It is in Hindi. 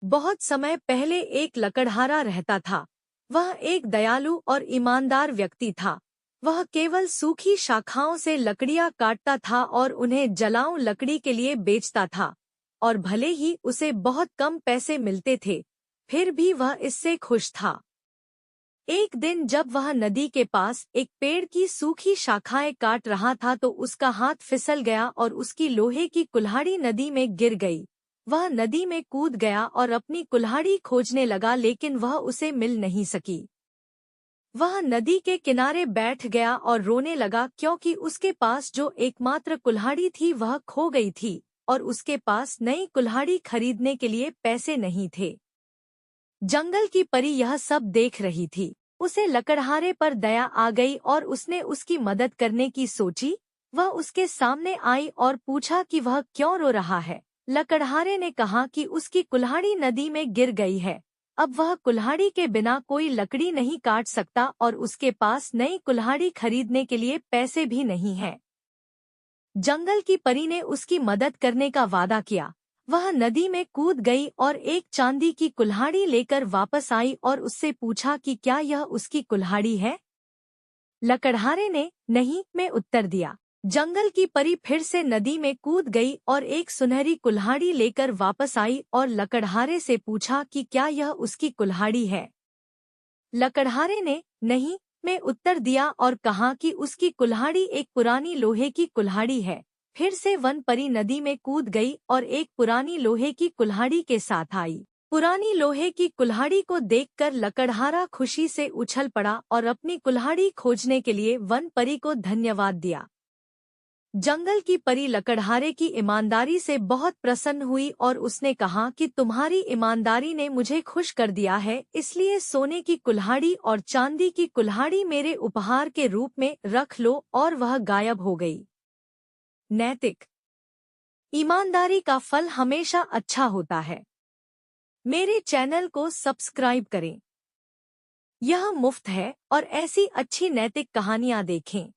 बहुत समय पहले एक लकड़हारा रहता था। वह एक दयालु और ईमानदार व्यक्ति था। वह केवल सूखी शाखाओं से लकड़ियां काटता था और उन्हें जलाऊं लकड़ी के लिए बेचता था। और भले ही उसे बहुत कम पैसे मिलते थे, फिर भी वह इससे खुश था। एक दिन जब वह नदी के पास एक पेड़ की सूखी शाखाएं काट रहा था तो उसका हाथ फिसल गया और उसकी लोहे की कुल्हाड़ी नदी में गिर गई। वह नदी में कूद गया और अपनी कुल्हाड़ी खोजने लगा, लेकिन वह उसे मिल नहीं सकी। वह नदी के किनारे बैठ गया और रोने लगा, क्योंकि उसके पास जो एकमात्र कुल्हाड़ी थी वह खो गई थी और उसके पास नई कुल्हाड़ी खरीदने के लिए पैसे नहीं थे। जंगल की परी यह सब देख रही थी। उसे लकड़हारे पर दया आ गई और उसने उसकी मदद करने की सोची। वह उसके सामने आई और पूछा कि वह क्यों रो रहा है। लकड़हारे ने कहा कि उसकी कुल्हाड़ी नदी में गिर गई है। अब वह कुल्हाड़ी के बिना कोई लकड़ी नहीं काट सकता और उसके पास नई कुल्हाड़ी खरीदने के लिए पैसे भी नहीं हैं। जंगल की परी ने उसकी मदद करने का वादा किया। वह नदी में कूद गई और एक चांदी की कुल्हाड़ी लेकर वापस आई और उससे पूछा कि क्या यह उसकी कुल्हाड़ी है। लकड़हारे ने नहीं में उत्तर दिया। जंगल की परी फिर से नदी में कूद गई और एक सुनहरी कुल्हाड़ी लेकर वापस आई और लकड़हारे से पूछा कि क्या यह उसकी कुल्हाड़ी है। लकड़हारे ने नहीं में उत्तर दिया और कहा कि उसकी कुल्हाड़ी एक पुरानी लोहे की कुल्हाड़ी है। फिर से वन परी नदी में कूद गई और एक पुरानी लोहे की कुल्हाड़ी के साथ आई। पुरानी लोहे की कुल्हाड़ी को देखकर लकड़हारा खुशी से उछल पड़ा और अपनी कुल्हाड़ी खोजने के लिए वन परी को धन्यवाद दिया। जंगल की परी लकड़हारे की ईमानदारी से बहुत प्रसन्न हुई और उसने कहा कि तुम्हारी ईमानदारी ने मुझे खुश कर दिया है, इसलिए सोने की कुल्हाड़ी और चांदी की कुल्हाड़ी मेरे उपहार के रूप में रख लो। और वह गायब हो गई। नैतिक ईमानदारी का फल हमेशा अच्छा होता है। मेरे चैनल को सब्सक्राइब करें। यह मुफ्त है और ऐसी अच्छी नैतिक कहानियाँ देखें।